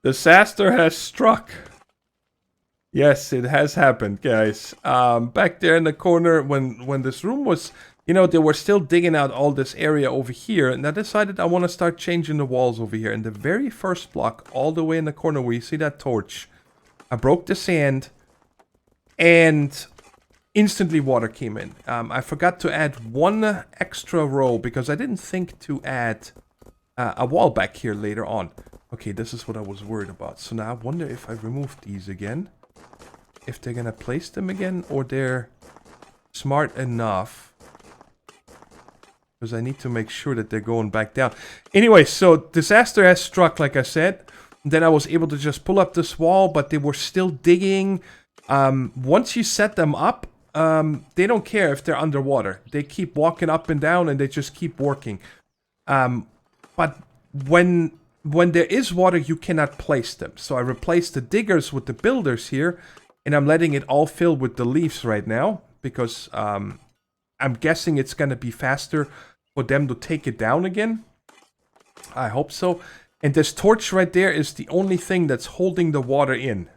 Disaster has struck. Yes, it has happened, guys. Back there in the corner, when this room was, you know, they were still digging out all this area over here, and I decided I want to start changing the walls over here. In the very first block, all the way in the corner where you see that torch, I broke the sand, and instantly water came in. I forgot to add one extra row because I didn't think to add a wall back here later on. Okay, this is what I was worried about. So now I wonder if I remove these again, if they're gonna place them again, or they're smart enough. Because I need to make sure that they're going back down. Anyway, so disaster has struck, like I said. Then I was able to just pull up this wall, but they were still digging. Once you set them up, they don't care if they're underwater. They keep walking up and down, and they just keep working. But when there is water, you cannot place them. So I replaced the diggers with the builders here, and I'm letting it all fill with the leaves right now, because I'm guessing it's going to be faster for them to take it down again. I hope so. And this torch right there is the only thing that's holding the water in.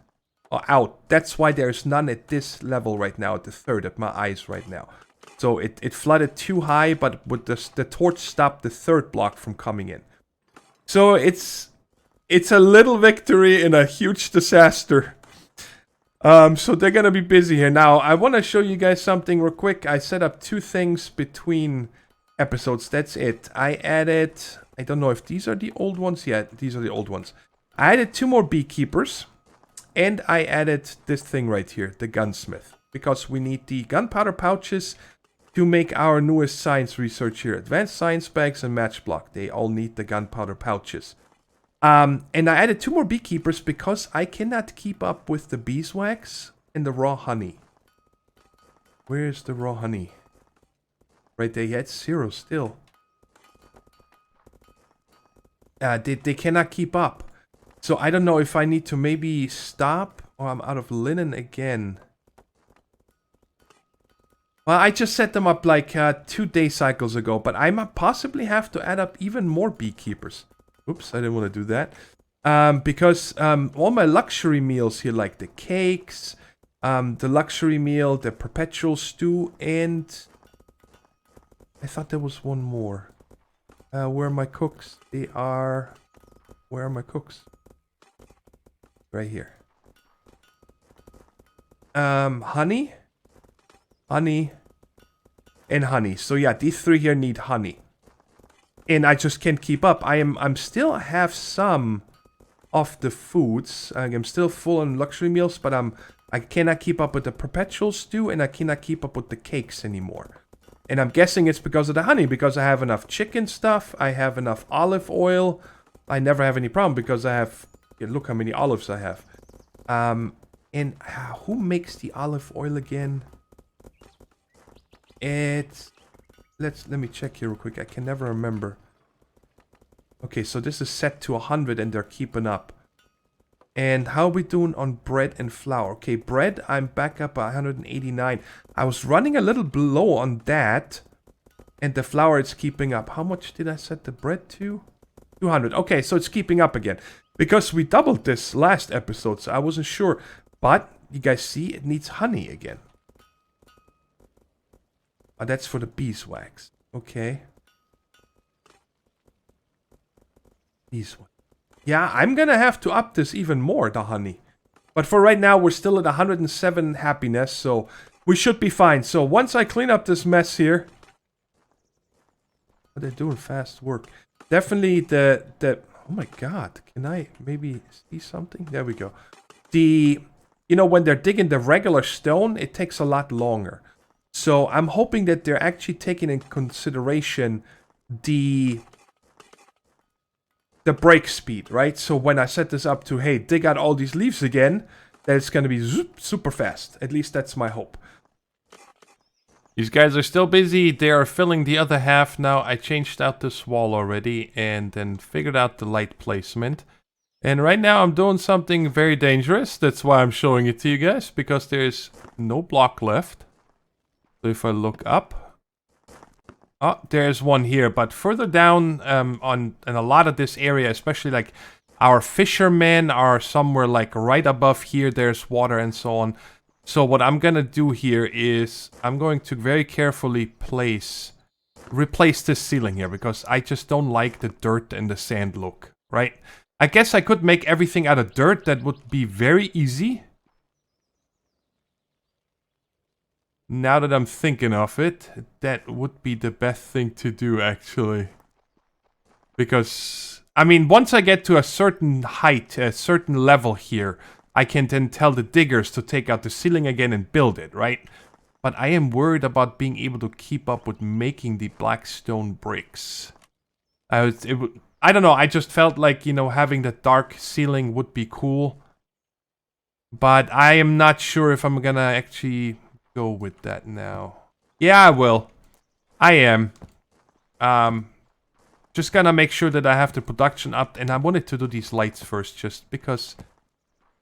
Or out. That's why there's none at this level right now, at the third, at my eyes right now. So it flooded too high, but with the torch stopped the third block from coming in. So it's a little victory in a huge disaster. So they're gonna be busy here. Now, I want to show you guys something real quick. I set up 2 things between episodes. That's it. I added, I don't know if these are the old ones yet. These are the old ones. I added 2 more beekeepers. And I added this thing right here, the gunsmith. Because we need the gunpowder pouches to make our newest science research here. Advanced science bags and match block. They all need the gunpowder pouches. And I added 2 more beekeepers because I cannot keep up with the beeswax and the raw honey. Where's the raw honey? Right there, yeah, it's 0 still. They cannot keep up. So I don't know if I need to maybe stop, or I'm out of linen again. Well, I just set them up like 2 day cycles ago, but I might possibly have to add up even more beekeepers. Oops, I didn't want to do that. Because all my luxury meals here, like the cakes, the luxury meal, the perpetual stew, and I thought there was one more. Where are my cooks? They are... Where are my cooks? Right here. Honey, and honey. So yeah, these 3 here need honey, and I just can't keep up. I'm still have some of the foods. I'm still full on luxury meals, but I cannot keep up with the perpetual stew, and I cannot keep up with the cakes anymore. And I'm guessing it's because of the honey, because I have enough chicken stuff. I have enough olive oil. I never have any problem because I have. Yeah, look how many olives I have. And who makes the olive oil again? It's... Let me check here real quick. I can never remember. Okay, so this is set to 100 and they're keeping up. And how are we doing on bread and flour? Okay, bread, I'm back up at 189. I was running a little below on that. And the flour is keeping up. How much did I set the bread to? 200. Okay, so it's keeping up again. Because we doubled this last episode, so I wasn't sure. But, you guys see, it needs honey again. Oh, that's for the beeswax. Okay. Beeswax. Yeah, I'm gonna have to up this even more, the honey. But for right now, we're still at 107 happiness, so we should be fine. So once I clean up this mess here... Oh, they're doing fast work. Definitely the... Oh my god, can I maybe see something? There we go. You know, when they're digging the regular stone, it takes a lot longer. So I'm hoping that they're actually taking in consideration the break speed, right? So when I set this up to, hey, dig out all these leaves again, that it's going to be zoop, super fast. At least that's my hope. These guys are still busy. They are filling the other half now. I changed out this wall already and then figured out the light placement. And right now I'm doing something very dangerous. That's why I'm showing it to you guys, because there's no block left. So if I look up, oh, there's one here. But further down in a lot of this area, especially like Our fishermen are somewhere like right above here. There's water and so on. So what I'm gonna do here is I'm going to very carefully replace this ceiling here because I just don't like the dirt and the sand look, right? I guess I could make everything out of dirt. That would be very easy. Now that I'm thinking of it, that would be the best thing to do, actually. Because, I mean, once I get to a certain height, a certain level here, I can then tell the diggers to take out the ceiling again and build it, right? But I am worried about being able to keep up with making the black stone bricks. I don't know, I just felt like, you know, having the dark ceiling would be cool. But I am not sure if I'm gonna actually go with that now. Yeah, I will. I am. Just gonna make sure that I have the production up, and I wanted to do these lights first, just because,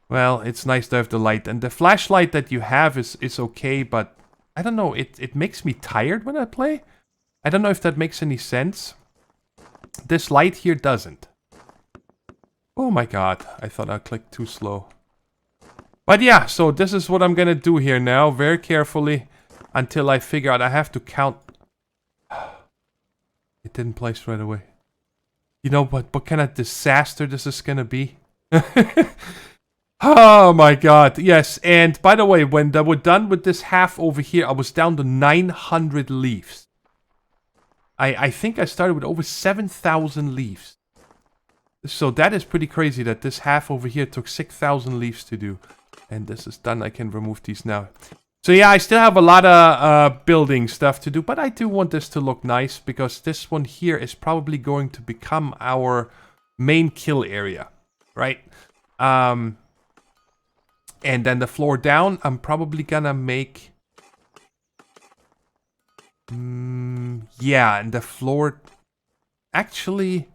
well, it's nice to have the light. And the flashlight that you have is okay, but I don't know, it makes me tired when I play. I don't know if that makes any sense. This light here doesn't. Oh my god, I thought I clicked too slow. But yeah, so this is what I'm gonna do here now, very carefully, until I figure out I have to count. It didn't place right away. You know what kind of disaster this is gonna be? Oh my god, yes, and by the way, when we're done with this half over here, I was down to 900 leaves. I think I started with over 7,000 leaves. So that is pretty crazy that this half over here took 6,000 leaves to do. And this is done. I can remove these now. So yeah, I still have a lot of building stuff to do. But I do want this to look nice. Because this one here is probably going to become our main kill area. Right? And then the floor down, I'm probably gonna make... yeah, and the floor... Actually...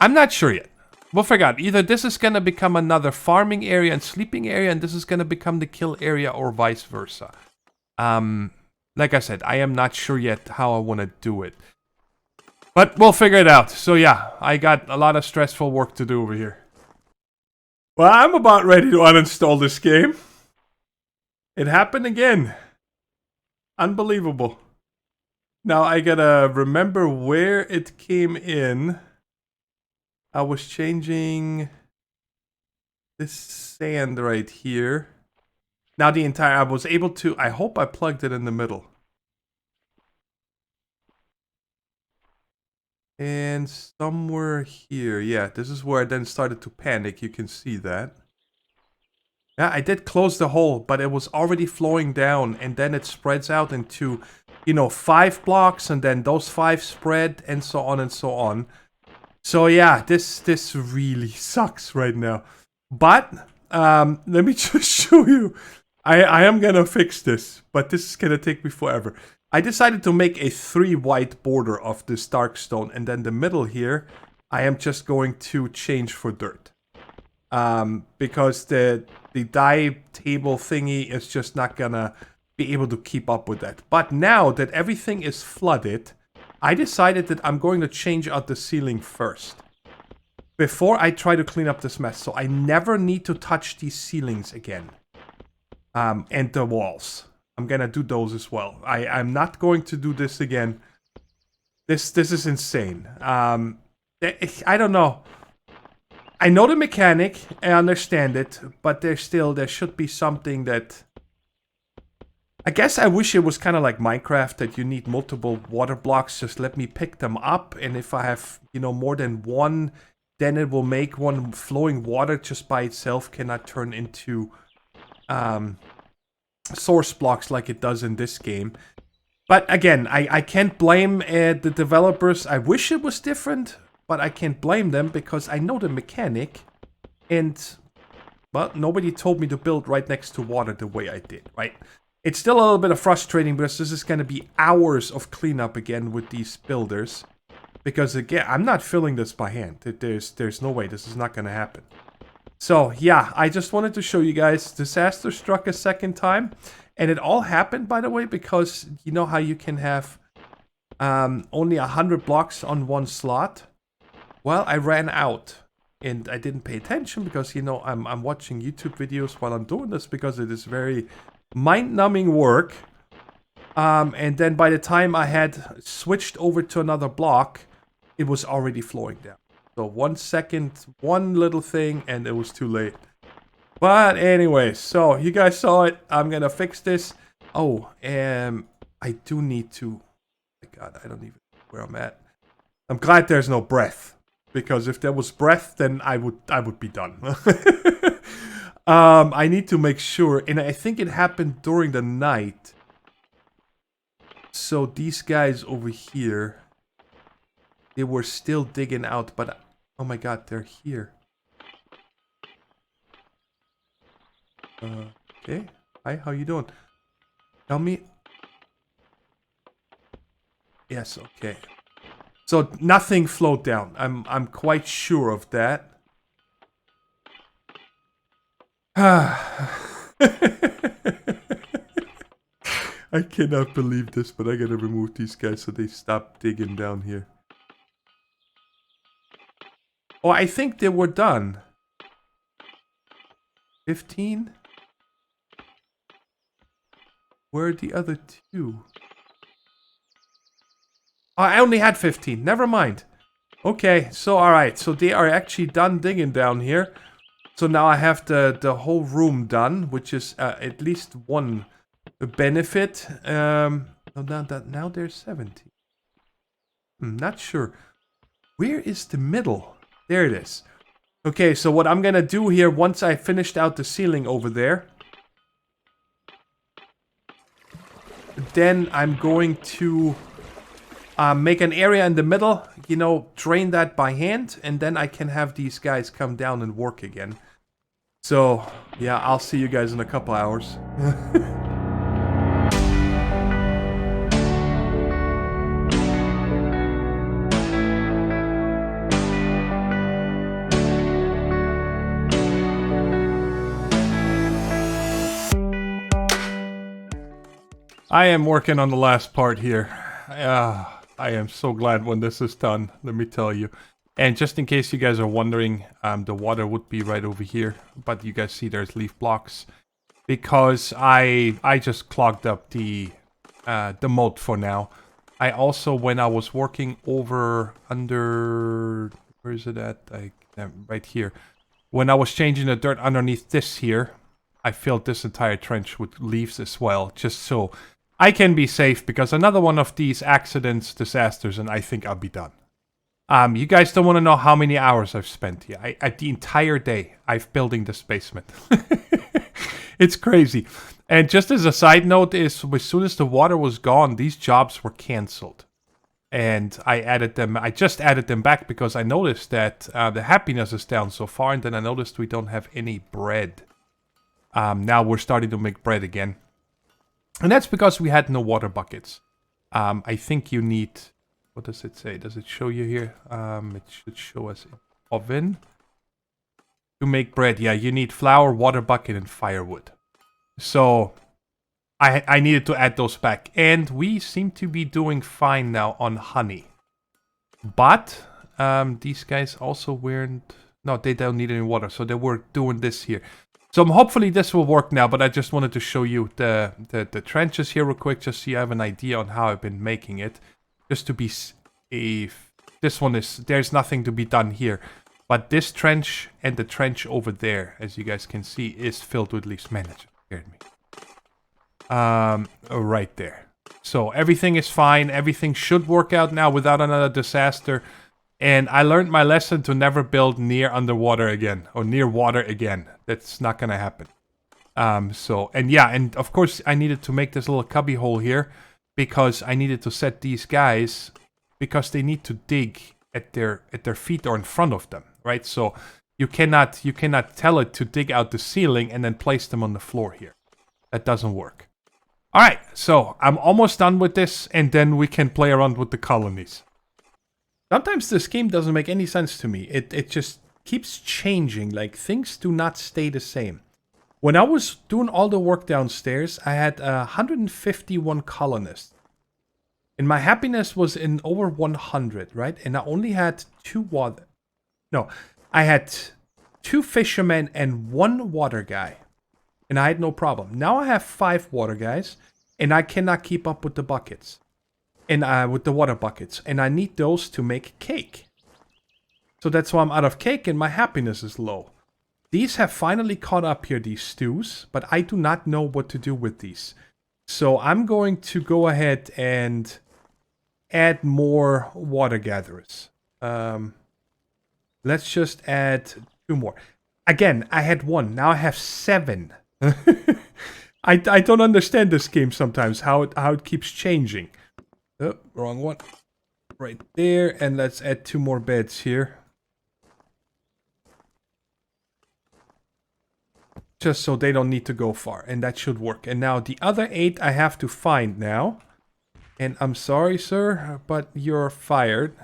I'm not sure yet. We'll figure out. Either this is going to become another farming area and sleeping area, and this is going to become the kill area, or vice versa. Like I said, I am not sure yet how I want to do it. But we'll figure it out. So yeah, I got a lot of stressful work to do over here. Well, I'm about ready to uninstall this game. It happened again. Unbelievable. Now I gotta remember where it came in. I was changing this sand right here. Now the entire, I was able to, I hope I plugged it in the middle. And somewhere here, yeah, this is where I then started to panic, you can see that. Yeah, I did close the hole, but it was already flowing down, and then it spreads out into, you know, 5 blocks, and then those 5 spread, and so on and so on. So yeah, this really sucks right now. But let me just show you. I am gonna fix this, but this is gonna take me forever. I decided to make a 3 white border of this dark stone, and then the middle here, I am just going to change for dirt. Because the dye table thingy is just not gonna be able to keep up with that. But now that everything is flooded, I decided that I'm going to change out the ceiling first. Before I try to clean up this mess. So I never need to touch these ceilings again. And the walls. I'm gonna do those as well. I'm not going to do this again. This is insane. I don't know. I know the mechanic. I understand it. But there should be something that... I guess I wish it was kind of like Minecraft, that you need multiple water blocks. Just let me pick them up, and if I have, you know, more than one, then it will make one flowing water just by itself, cannot turn into source blocks like it does in this game. But again, I can't blame the developers. I wish it was different, but I can't blame them because I know the mechanic, and, well, nobody told me to build right next to water the way I did, right? It's still a little bit of frustrating because this is going to be hours of cleanup again with these builders. Because again, I'm not filling this by hand. There's no way. This is not going to happen. So yeah, I just wanted to show you guys. Disaster struck a second time. And it all happened, by the way, because you know how you can have only 100 blocks on one slot. Well, I ran out. And I didn't pay attention because, you know, I'm watching YouTube videos while I'm doing this because it is very mind-numbing work. And then by the time I had switched over to another block, it was already flowing down. So 1 second, one little thing, and it was too late. But anyway, so you guys saw it. I'm gonna fix this. Oh, I do need to... Oh my God, I don't even know where I'm at. I'm glad there's no breath. Because if there was breath, then I would be done. I need to make sure, and I think it happened during the night. So these guys over here, they were still digging out, but oh my God, they're here. Okay, hi, how you doing? Tell me. Yes, okay. So nothing flowed down. I'm quite sure of that. I cannot believe this, but I gotta remove these guys so they stop digging down here. Oh, I think they were done. 15? Where are the other two? Oh, I only had 15. Never mind. Okay, so alright. So they are actually done digging down here. So now I have the whole room done, which is at least one benefit. Now there's 17. I'm not sure. Where is the middle? There it is. Okay, so what I'm gonna do here, once I finished out the ceiling over there, then I'm going to make an area in the middle, you know, drain that by hand, and then I can have these guys come down and work again. So, yeah, I'll see you guys in a couple hours. I am working on the last part here. I am so glad when this is done, let me tell you. And just in case you guys are wondering, the water would be right over here, but you guys see there's leaf blocks because I just clogged up the moat for now. I also, when I was working over under, where is it at? Right here. When I was changing the dirt underneath this here, I filled this entire trench with leaves as well, just so I can be safe, because another one of these accidents, disasters, and I think I'll be done. You guys don't want to know how many hours I've spent here. The entire day, I've building this basement. It's crazy. And just as a side note is, as soon as the water was gone, these jobs were cancelled. And I just added them back because I noticed that the happiness is down so far, and then I noticed we don't have any bread. Now we're starting to make bread again. And that's because we had no water buckets. I think you need... What does it say? Does it show you here? It should show us an oven. To make bread, yeah, you need flour, water bucket, and firewood. So, I needed to add those back. And we seem to be doing fine now on honey. But, these guys also weren't... No, they don't need any water, so they were doing this here. So hopefully this will work now, but I just wanted to show you the trenches here real quick, just so you have an idea on how I've been making it. Just to be safe. This one is, there's nothing to be done here. But this trench and the trench over there, as you guys can see, is filled with leaves. Man, that just scared me. Right there. So everything is fine. Everything should work out now without another disaster. And I learned my lesson to never build near underwater again. Or near water again. That's not gonna happen. And yeah, and of course I needed to make this little cubby hole here. Because I needed to set these guys, because they need to dig at their feet or in front of them, right? So you cannot tell it to dig out the ceiling and then place them on the floor here. That doesn't work. All right, so I'm almost done with this, and then we can play around with the colonies. Sometimes this game doesn't make any sense to me. It just keeps changing. Like, things do not stay the same. When I was doing all the work downstairs, I had 151 colonists. And my happiness was in over 100, right? And I only had two water. No, I had 2 fishermen and 1 water guy. And I had no problem. Now I have 5 water guys. And I cannot keep up with the buckets. And with the water buckets. And I need those to make cake. So that's why I'm out of cake and my happiness is low. These have finally caught up here, these stews. But I do not know what to do with these. So I'm going to go ahead and add more water gatherers. Let's just add 2 more. Again, I had 1. Now I have 7. I don't understand this game sometimes, how it keeps changing. Oh, wrong one. Right there. And let's add 2 more beds here. Just so they don't need to go far. And that should work. And now the other 8 I have to find now. And I'm sorry, sir, but you're fired.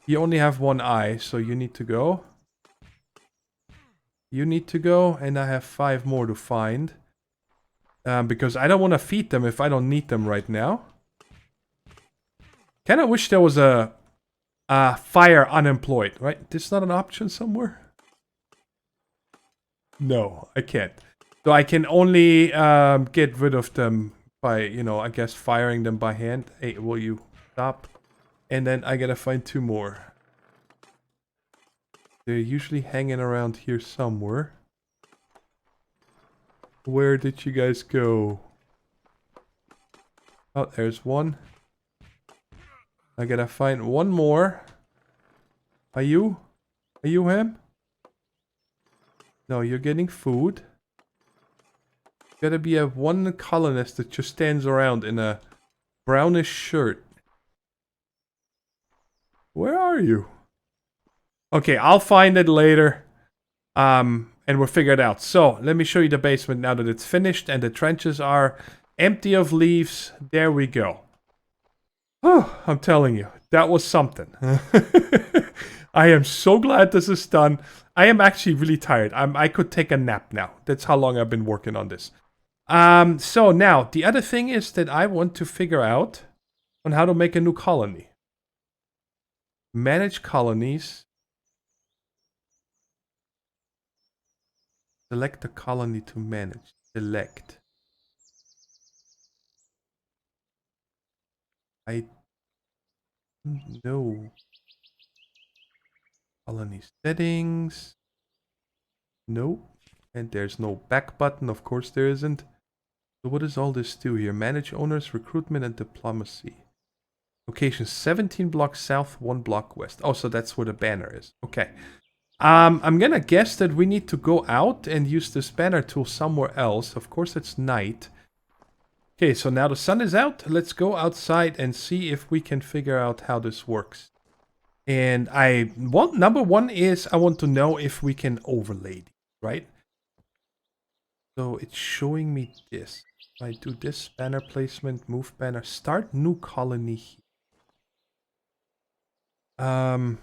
You only have 1 eye, so you need to go. You need to go, and I have 5 more to find. Because I don't want to feed them if I don't need them right now. Kinda wish there was a fire unemployed, right? This not an option somewhere? No, I can't. So I can only get rid of them by, you know, I guess firing them by hand. Hey, will you stop? And then I gotta find 2 more. They're usually hanging around here somewhere. Where did you guys go? Oh, there's 1. I gotta find 1 more. Are you? Are you him? No, you're getting food. Gotta be a 1 colonist that just stands around in a brownish shirt. Where are you? Okay, I'll find it later. And we'll figure it out. So, let me show you the basement now that it's finished and the trenches are empty of leaves. There we go. Oh, I'm telling you, that was something. I am so glad this is done. I am actually really tired. I could take a nap now. That's how long I've been working on this. So now, the other thing is that I want to figure out on how to make a new colony. Manage colonies. Select the colony to manage. Select. I no. Colony settings. No. And there's no back button. Of course there isn't. So what does all this do here? Manage owners, recruitment, and diplomacy. Location 17 blocks south, 1 block west. Oh, so that's where the banner is. Okay. I'm gonna guess that we need to go out and use this banner tool somewhere else. Of course it's night. Okay, so now the sun is out. Let's go outside and see if we can figure out how this works. And number 1 is I want to know if we can overlay these, right? So it's showing me this. If I do this banner placement, move banner, start new colony here. I'm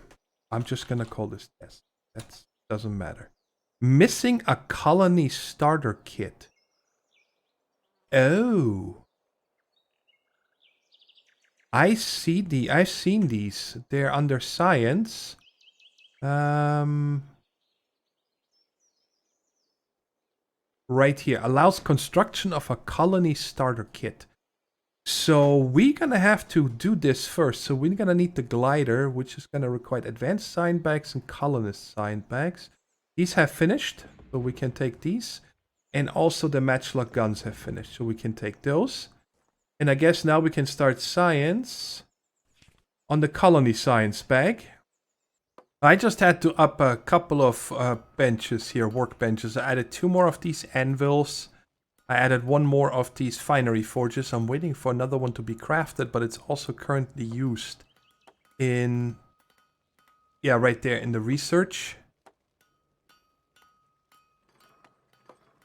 just gonna call this test. That doesn't matter. Missing a colony starter kit. Oh. I've seen these. They're under science. Right here. Allows construction of a colony starter kit. So we're gonna have to do this first. So we're gonna need the glider, which is gonna require advanced science bags and colonist science bags. These have finished, so we can take these. And also the matchlock guns have finished, so we can take those. And I guess now we can start science on the colony science bag. I just had to up a couple of benches here, workbenches. I added 2 more of these anvils. I added 1 more of these finery forges. I'm waiting for another one to be crafted, but it's also currently used in... Yeah, right there in the research.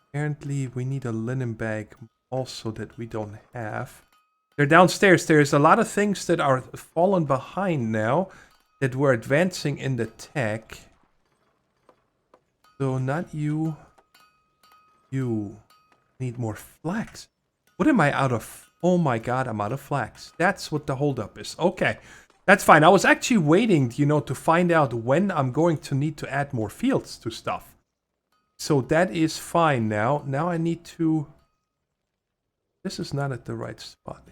Apparently we need a linen bag also that we don't have. They're downstairs. There's a lot of things that are fallen behind now that we're advancing in the tech. So not you. You need more flax. What am I out of? Oh my god, I'm out of flax. That's what the holdup is. Okay. That's fine. I was actually waiting, you know, to find out when I'm going to need to add more fields to stuff. So that is fine now. Now I need to... This is not at the right spot.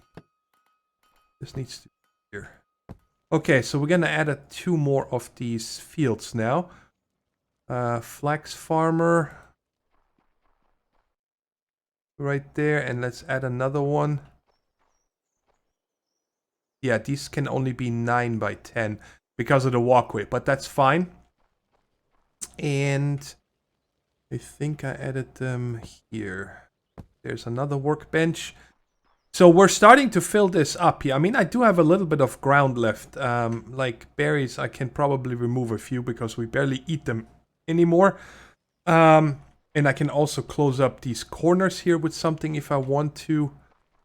This needs to be here. Okay, so we're gonna add 2 more of these fields now. Flax farmer. Right there, and let's add another one. Yeah, these can only be 9 by 10 because of the walkway, but that's fine. And I think I added them here. There's another workbench. So we're starting to fill this up here. I mean, I do have a little bit of ground left. Like berries, I can probably remove a few because we barely eat them anymore. And I can also close up these corners here with something if I want to.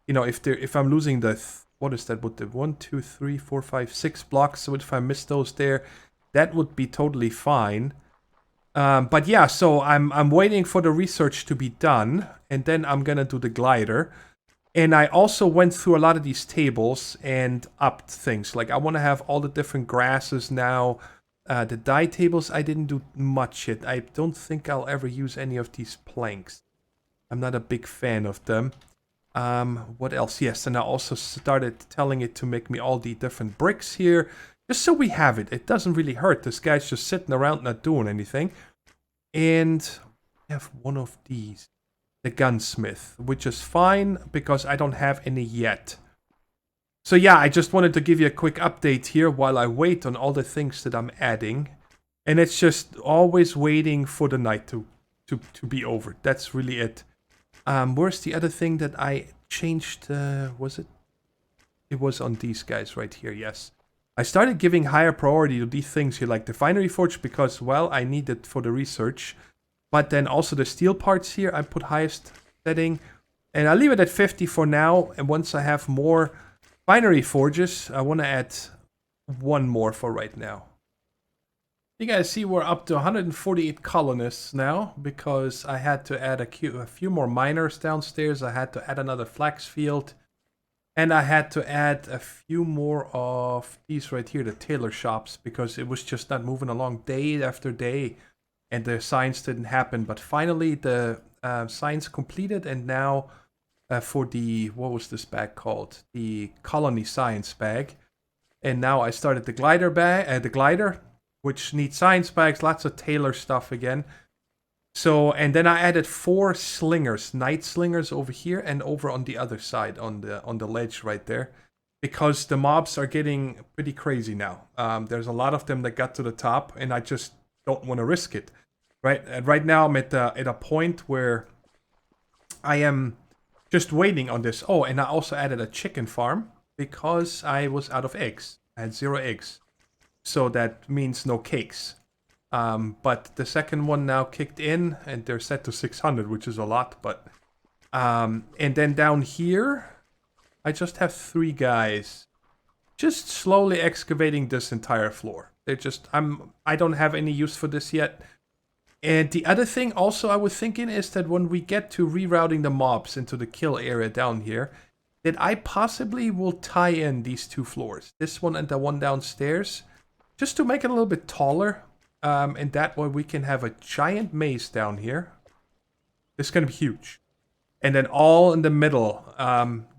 You know, if I'm losing the... what is that? With the 1, 2, 3, 4, 5, 6 blocks. So if I miss those there, that would be totally fine. But yeah, so I'm waiting for the research to be done. And then I'm going to do the glider. And I also went through a lot of these tables and upped things. Like I want to have all the different grasses now. The dye tables, I didn't do much yet. I don't think I'll ever use any of these planks. I'm not a big fan of them. What else? Yes, and I also started telling it to make me all the different bricks here. Just so we have it. It doesn't really hurt. This guy's just sitting around not doing anything. And I have one of these. The gunsmith, which is fine because I don't have any yet. So yeah, I just wanted to give you a quick update here while I wait on all the things that I'm adding. And it's just always waiting for the night to be over. That's really it. Where's the other thing that I changed? Was it? It was on these guys right here, yes. I started giving higher priority to these things here, like the finery forge, because, well, I need it for the research. But then also the steel parts here, I put highest setting. And I'll leave it at 50 for now. And once I have more binary forges, I want to add 1 more for right now. You guys see we're up to 148 colonists now. Because I had to add a few more miners downstairs. I had to add another flax field. And I had to add a few more of these right here, the tailor shops. Because it was just not moving along day after day. And the science didn't happen, but finally the science completed, and now for the, what was this bag called? The colony science bag. And now I started the glider bag, the glider, which needs science bags, lots of tailor stuff again. So, and then I added 4 slingers, night slingers over here and over on the other side, on the ledge right there. Because the mobs are getting pretty crazy now. There's a lot of them that got to the top, and I just don't want to risk it. Right, and right now I'm at a point where I am just waiting on this. Oh, and I also added a chicken farm because I was out of eggs. I had 0 eggs, so that means no cakes. But the second one now kicked in, and they're set to 600, which is a lot. But and then down here, I just have 3 guys, just slowly excavating this entire floor. They're just I don't have any use for this yet. And the other thing also I was thinking is that when we get to rerouting the mobs into the kill area down here, that I possibly will tie in these 2 floors. This one and the one downstairs. Just to make it a little bit taller. And that way we can have a giant maze down here. It's going to be huge. And then all in the middle,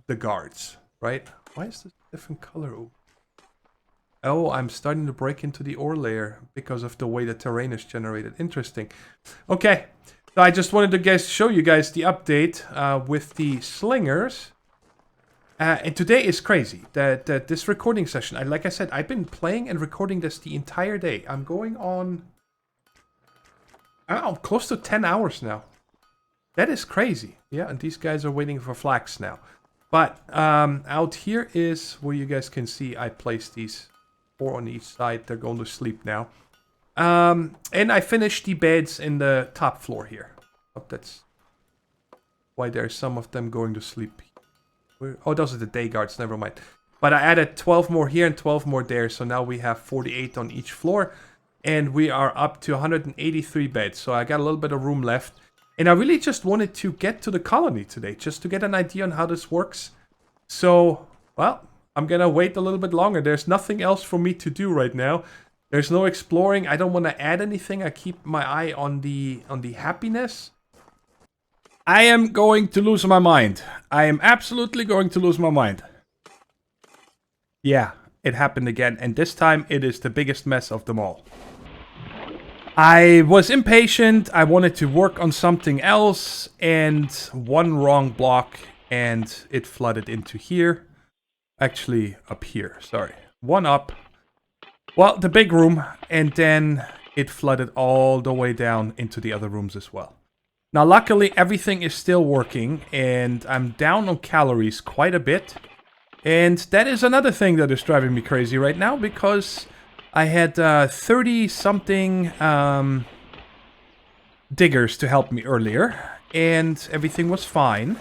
the guards. Right? Why is this a different color? Oh, I'm starting to break into the ore layer because of the way the terrain is generated. Interesting. Okay, so I just wanted to show you guys the update with the slingers. And today is crazy. That this recording session, like I said, I've been playing and recording this the entire day. I'm going on, I don't know, close to 10 hours now. That is crazy. Yeah, and these guys are waiting for flax now. But out here is where you guys can see I placed these 4 on each side. They're going to sleep now. And I finished the beds in the top floor here. Oh, that's why there's some of them going to sleep. Oh, those are the day guards. Never mind. But I added 12 more here and 12 more there. So now we have 48 on each floor. And we are up to 183 beds. So I got a little bit of room left. And I really just wanted to get to the colony today. Just to get an idea on how this works. So, well, I'm gonna wait a little bit longer. There's nothing else for me to do right now. There's no exploring. I don't want to add anything. I keep my eye on the happiness. I am going to lose my mind. I am absolutely going to lose my mind. Yeah, it happened again, and this time it is the biggest mess of them all. I was impatient, I wanted to work on something else, and one wrong block, and it flooded into here. Actually, up here, sorry. One up. Well, the big room, and then it flooded all the way down into the other rooms as well. Now, luckily, everything is still working, and I'm down on calories quite a bit. And that is another thing that is driving me crazy right now, because I had 30-something diggers to help me earlier, and everything was fine.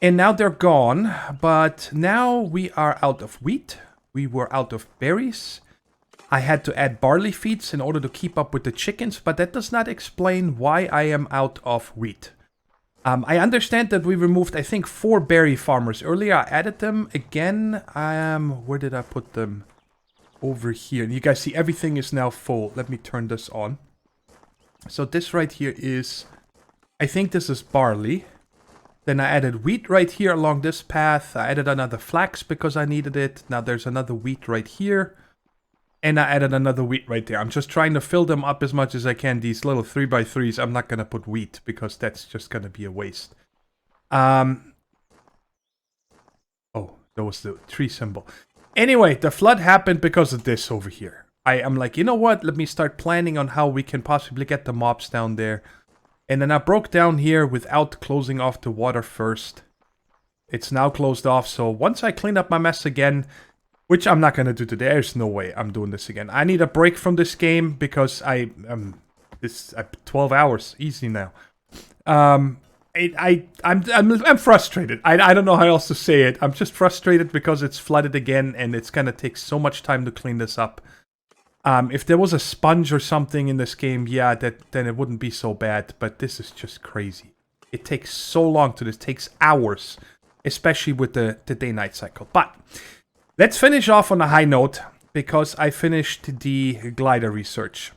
And now they're gone, but now we are out of wheat, we were out of berries. I had to add barley feeds in order to keep up with the chickens, but that does not explain why I am out of wheat. I understand that we removed, I think, 4 berry farmers earlier. I added them again. Where did I put them? Over here. And you guys see everything is now full. Let me turn this on. So this right here is, I think this is barley. Then I added wheat right here along this path. I added another flax because I needed it. Now there's another wheat right here. And I added another wheat right there. I'm just trying to fill them up as much as I can. These little 3x3s, I'm not going to put wheat because that's just going to be a waste. Oh, that was the tree symbol. Anyway, the flood happened because of this over here. I am like, you know what? Let me start planning on how we can possibly get the mobs down there. And then I broke down here without closing off the water first. It's now closed off, so once I clean up my mess again, which I'm not going to do today, there's no way I'm doing this again. I need a break from this game because I'm 12 hours easy now. I'm frustrated. I don't know how else to say it. I'm just frustrated because it's flooded again and it's going to take so much time to clean this up. If there was a sponge or something in this game, yeah, then it wouldn't be so bad. But this is just crazy. It takes so long to this. It takes hours, especially with the day-night cycle. But let's finish off on a high note because I finished the glider research.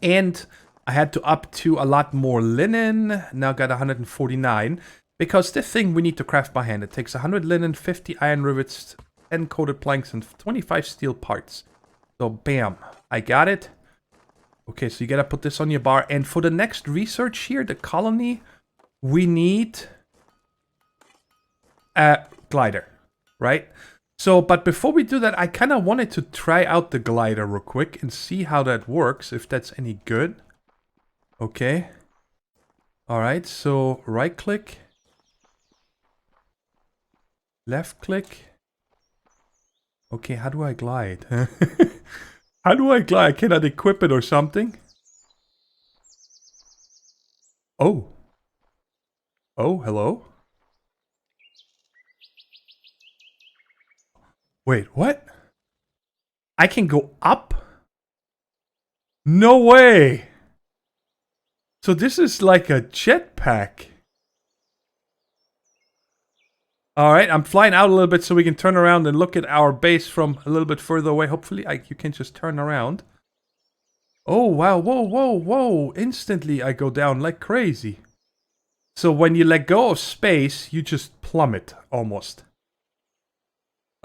And I had to up to a lot more linen. Now got 149. Because this thing we need to craft by hand. It takes 100 linen, 50 iron rivets, 10 coated planks, and 25 steel parts. So bam, I got it. Okay, so you gotta put this on your bar. And for the next research here, the colony, we need a glider, right? So, but before we do that, I kind of wanted to try out the glider real quick and see how that works, if that's any good. Okay. Alright, so right click. Left click. Okay, how do I glide? How do I glide? Can I equip it or something? Oh. Oh, hello? Wait, what? I can go up? No way! So this is like a jetpack. Alright, I'm flying out a little bit so we can turn around and look at our base from a little bit further away. Hopefully you can just turn around. Oh, wow. Whoa, whoa, whoa. Instantly I go down like crazy. So when you let go of space, you just plummet almost.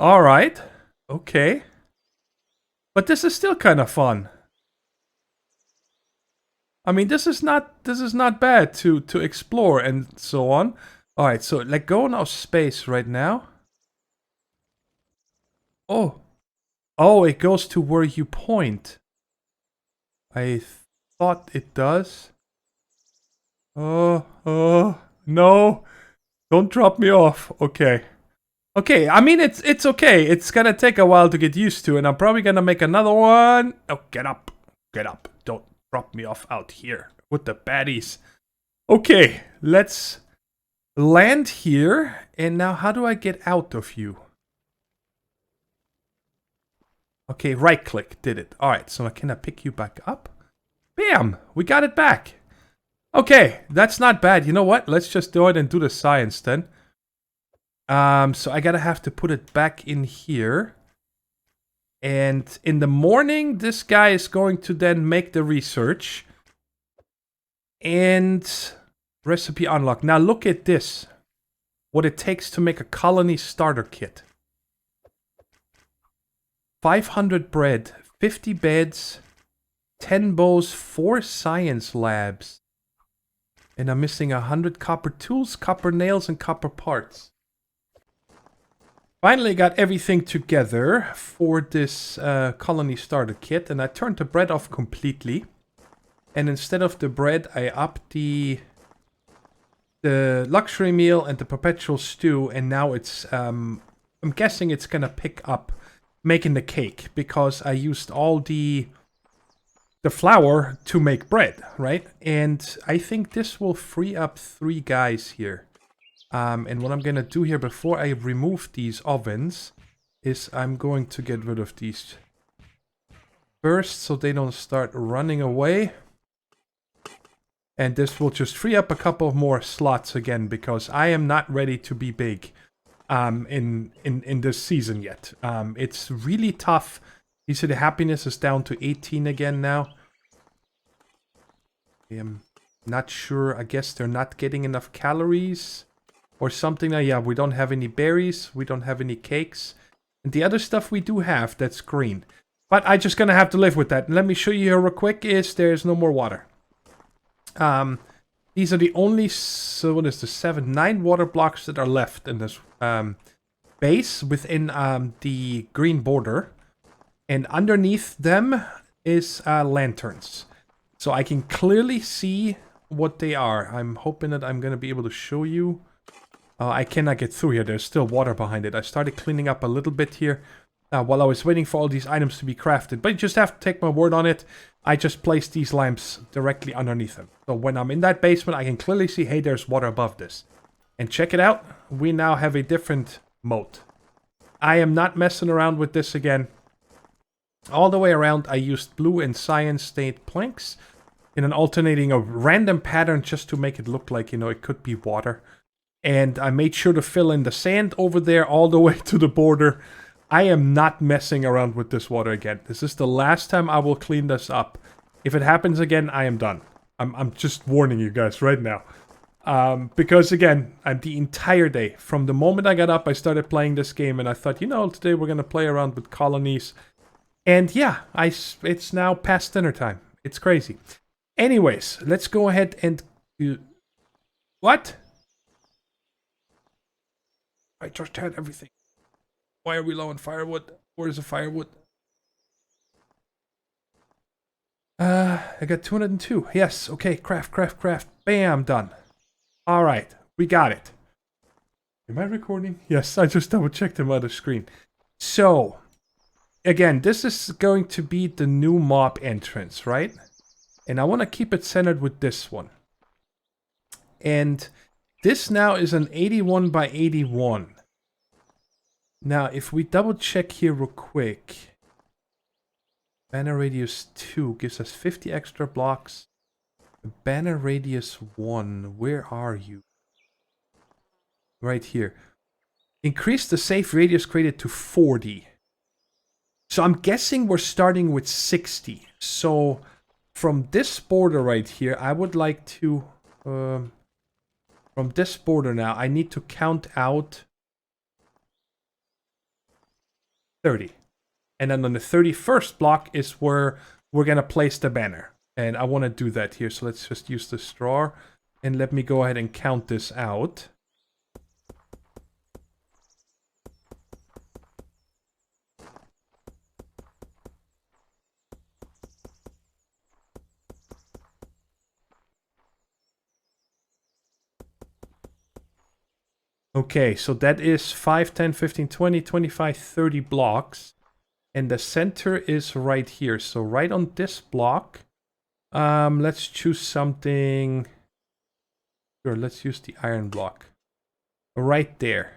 Alright. Okay. But this is still kind of fun. I mean, this is not bad to explore and so on. Alright, so let go of space right now. Oh. Oh, it goes to where you point. I thought it does. Oh, no. Don't drop me off. Okay. Okay, I mean, it's okay. It's gonna take a while to get used to, and I'm probably gonna make another one. Oh, get up. Get up. Don't drop me off out here with the baddies. Okay, let's land here. And now how do I get out of you? Okay, right click did it. Alright, so can I pick you back up? Bam! We got it back. Okay, that's not bad. You know what? Let's just do it and do the science then. So I gotta have to put it back in here. And in the morning, this guy is going to then make the research. And recipe unlocked. Now look at this. What it takes to make a colony starter kit. 500 bread, 50 beds, 10 bows, 4 science labs. And I'm missing 100 copper tools, copper nails, and copper parts. Finally got everything together for this colony starter kit. And I turned the bread off completely. And instead of the bread, I upped the luxury meal and the perpetual stew. And now it's, I'm guessing it's gonna pick up making the cake. Because I used all the flour to make bread, right? And I think this will free up 3 guys here. And what I'm gonna do here before I remove these ovens is I'm going to get rid of these first so they don't start running away. And this will just free up a couple more slots again because I am not ready to be big in this season yet. It's really tough. You see the happiness is down to 18 again now. I am not sure. I guess they're not getting enough calories or something. Yeah, we don't have any berries. We don't have any cakes. And the other stuff we do have, that's green. But I'm just going to have to live with that. And let me show you here real quick is there's no more water. These are the only, so what is the 9 water blocks that are left in this base within the green border. And underneath them is lanterns. So I can clearly see what they are. I'm hoping that I'm going to be able to show you. I cannot get through here. There's still water behind it. I started cleaning up a little bit here while I was waiting for all these items to be crafted. But you just have to take my word on it. I just placed these lamps directly underneath them. So when I'm in that basement, I can clearly see, hey, there's water above this. And check it out. We now have a different moat. I am not messing around with this again. All the way around, I used blue and cyan stained planks in an alternating a random pattern just to make it look like, you know, it could be water. And I made sure to fill in the sand over there all the way to the border. I am not messing around with this water again. This is the last time I will clean this up. If it happens again, I am done. I'm just warning you guys right now. Because again, the entire day, from the moment I got up, I started playing this game. And I thought, you know, today we're going to play around with colonies. And yeah, it's now past dinner time. It's crazy. Anyways, let's go ahead and do... What? I just had everything. Why are we low on firewood? Where's the firewood? I got 202. Yes, okay, craft. Bam, done. Alright, we got it. Am I recording? Yes, I just double checked the other screen. So... Again, this is going to be the new mob entrance, right? And I want to keep it centered with this one. And this now is an 81 by 81. Now, if we double check here real quick. Banner radius 2 gives us 50 extra blocks. Banner radius 1, where are you? Right here. Increase the safe radius created to 40. So I'm guessing we're starting with 60. So from this border right here, I would like to... from this border now, I need to count out 30. And then on the 31st block is where we're going to place the banner. And I want to do that here. So let's just use the straw. And let me go ahead and count this out. Okay, so that is 5, 10, 15, 20, 25, 30 blocks. And the center is right here. So right on this block, let's choose something. Sure, let's use the iron block. Right there.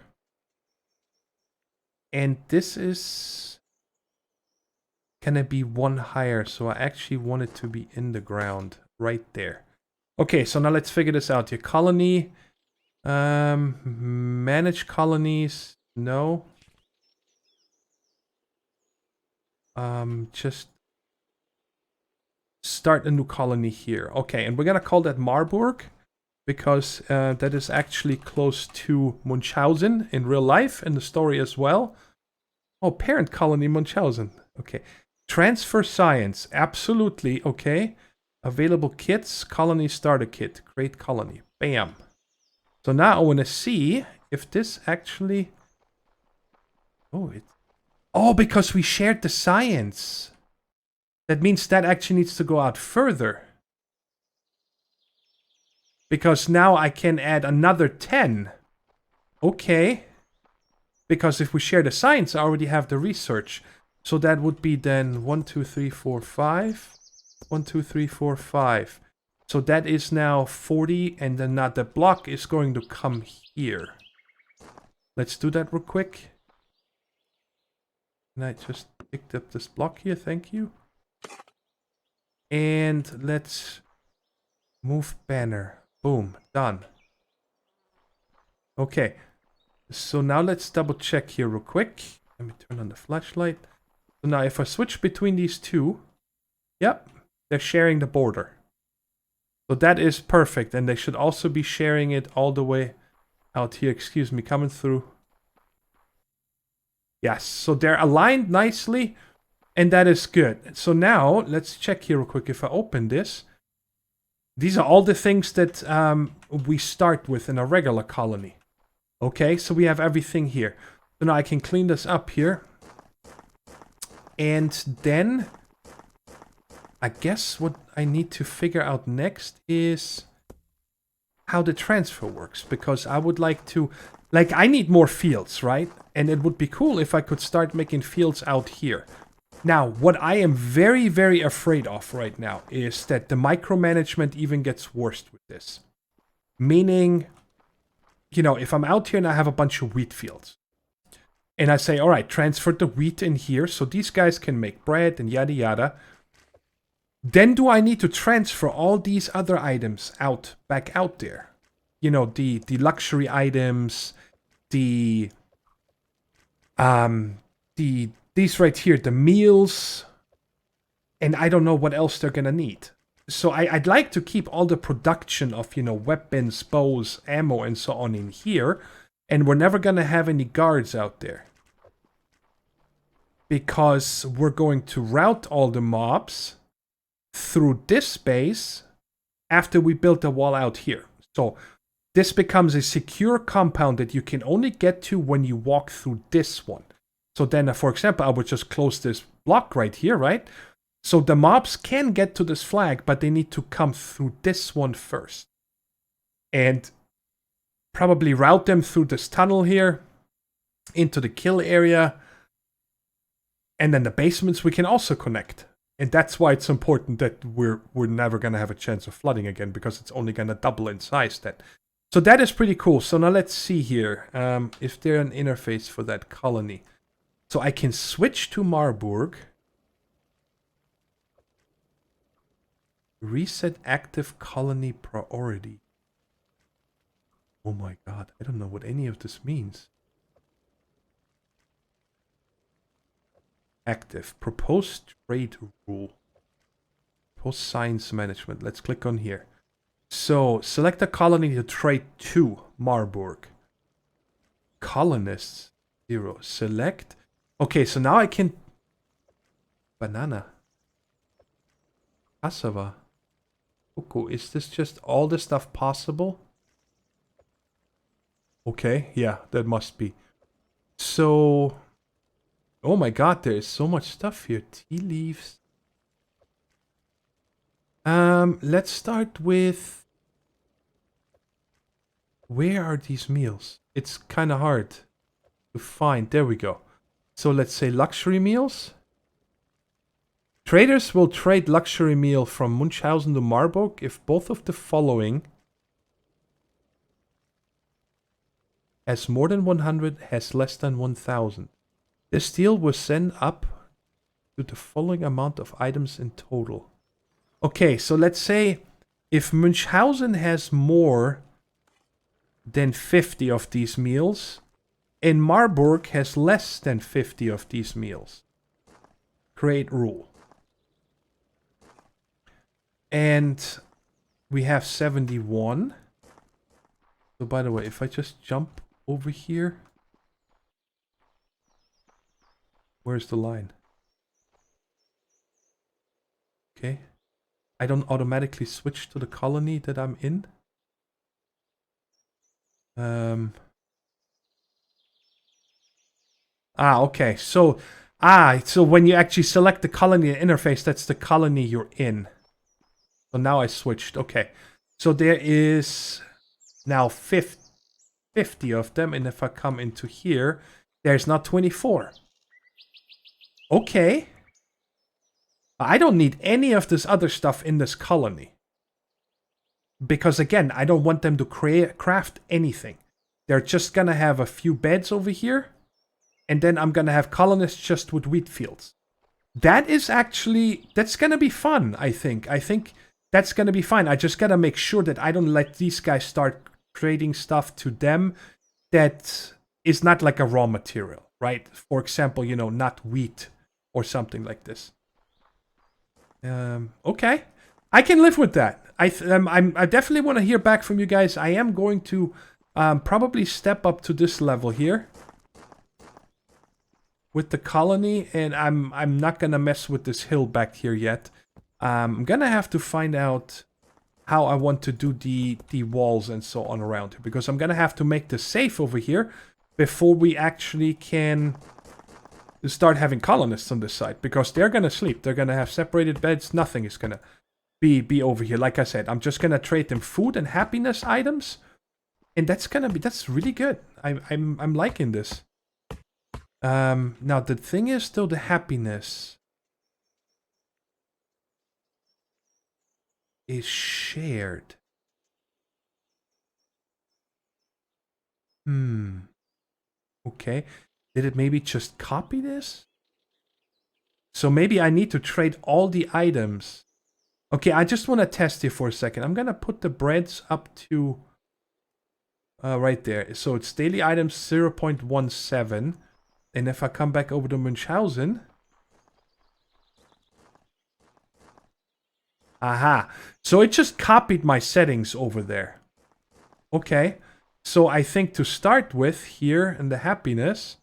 And this is gonna be one higher. So I actually want it to be in the ground right there. Okay, so now let's figure this out. Your colony... Manage colonies. No. Just start a new colony here. Okay, and we're gonna call that Marburg because that is actually close to Munchausen in real life in the story as well. Oh, parent colony Munchausen. Okay. Transfer science. Absolutely. Okay. Available kits. Colony starter kit. Create colony. Bam. So now I want to see if this actually... Oh, because we shared the science. That means that actually needs to go out further. Because now I can add another 10. Okay. Because if we share the science, I already have the research. So that would be then 1, 2, 3, 4, 5. 1, 2, 3, 4, 5. So that is now 40, and then now the block is going to come here. Let's do that real quick. And I just picked up this block here, thank you. And let's move banner. Boom, done. Okay. So now let's double check here real quick. Let me turn on the flashlight. So now if I switch between these two, yep, they're sharing the border. So that is perfect. And they should also be sharing it all the way out here. Excuse me, coming through. Yes, so they're aligned nicely. And that is good. So now let's check here real quick. If I open this, these are all the things that we start with in a regular colony. Okay, so we have everything here. So now I can clean this up here. And then I guess what I need to figure out next is how the transfer works. Because I would like to... Like, I need more fields, right? And it would be cool if I could start making fields out here. Now, what I am very, very afraid of right now is that the micromanagement even gets worse with this. Meaning... You know, if I'm out here and I have a bunch of wheat fields, and I say, all right, transfer the wheat in here so these guys can make bread and yada yada, then do I need to transfer all these other items back out there? You know, the luxury items, these right here, the meals, and I don't know what else they're gonna need. So I'd like to keep all the production of, you know, weapons, bows, ammo, and so on in here. And we're never going to have any guards out there. Because we're going to route all the mobs through this space after we build the wall out here. So this becomes a secure compound that you can only get to when you walk through this one. So then, for example, I would just close this block right here, right? So the mobs can get to this flag, but they need to come through this one first. And probably route them through this tunnel here into the kill area. And then the basements we can also connect. And that's why it's important that we're never going to have a chance of flooding again, because it's only going to double in size then. So that is pretty cool. So now let's see here if there's an interface for that colony. So I can switch to Marburg. Reset active colony priority. Oh my god, I don't know what any of this means. Active. Proposed trade rule. Proposed science management. Let's click on here. So, select a colony to trade to Marburg. Colonists. 0. Select. Okay, so now I can... Banana. Cassava. Cocoa. Is this just all the stuff possible? Okay, yeah, that must be. So... Oh my god, there is so much stuff here. Tea leaves. Let's start with... Where are these meals? It's kind of hard to find. There we go. So let's say luxury meals. Traders will trade luxury meal from Munchausen to Marburg if both of the following has more than 100, has less than 1000. This deal will send up to the following amount of items in total. Okay, so let's say if Munchausen has more than 50 of these meals. And Marburg has less than 50 of these meals. Create rule. And we have 71. So by the way, if I just jump over here. Where's the line? Okay. I don't automatically switch to the colony that I'm in. Okay. So when you actually select the colony interface, that's the colony you're in. So now I switched. Okay. So there is now 50 of them. And if I come into here, there's now 24. Okay. I don't need any of this other stuff in this colony. Because again, I don't want them to craft anything. They're just gonna have a few beds over here. And then I'm gonna have colonists just with wheat fields. That's gonna be fun, I think. I think that's gonna be fine. I just gotta make sure that I don't let these guys start creating stuff to them that is not like a raw material, right? For example, you know, not wheat or something like this. Okay. I can live with that. I definitely want to hear back from you guys. I am going to probably step up to this level here with the colony, and I'm not gonna mess with this hill back here yet. I'm gonna have to find out how I want to do the walls and so on around here, because I'm gonna have to make this safe over here before we actually can start having colonists on this side, because they're gonna sleep. They're gonna have separated beds. Nothing is gonna be over here. Like I said, I'm just gonna trade them food and happiness items, and that's really good. I'm liking this. Now the thing is though, the happiness is shared. Okay. Did it maybe just copy this? So maybe I need to trade all the items. Okay, I just want to test here for a second. I'm gonna put the breads up to right there. So it's daily items 0.17. And if I come back over to Munchausen. Aha. So it just copied my settings over there. Okay. So I think to start with here in the happiness,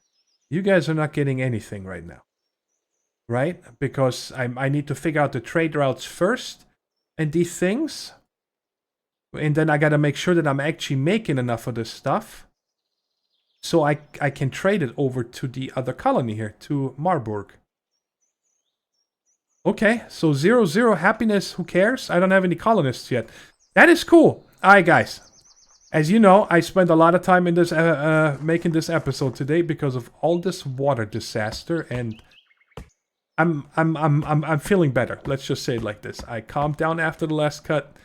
you guys are not getting anything right now. Right? Because I need to figure out the trade routes first and these things. And then I gotta make sure that I'm actually making enough of this stuff. So I can trade it over to the other colony here, to Marburg. Okay, so 0 happiness, who cares? I don't have any colonists yet. That is cool. Alright guys. As you know, I spent a lot of time in this making this episode today because of all this water disaster, and I'm feeling better. Let's just say it like this. I calmed down after the last cut.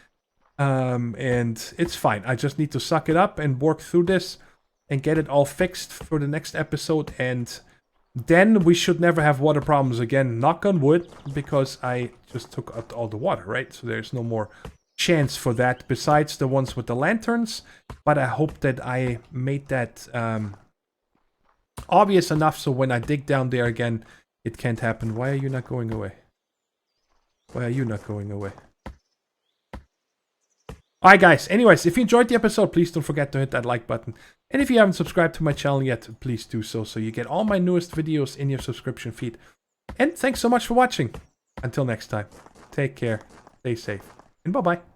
And it's fine. I just need to suck it up and work through this and get it all fixed for the next episode, and then we should never have water problems again. Knock on wood, because I just took out all the water, right? So there's no more chance for that besides the ones with the lanterns, but I hope that I made that obvious enough so when I dig down there again, it can't happen. Why are you not going away? Why are you not going away? Alright guys, anyways, if you enjoyed the episode, please don't forget to hit that like button. And if you haven't subscribed to my channel yet, please do so you get all my newest videos in your subscription feed. And thanks so much for watching. Until next time, take care, stay safe, and bye-bye.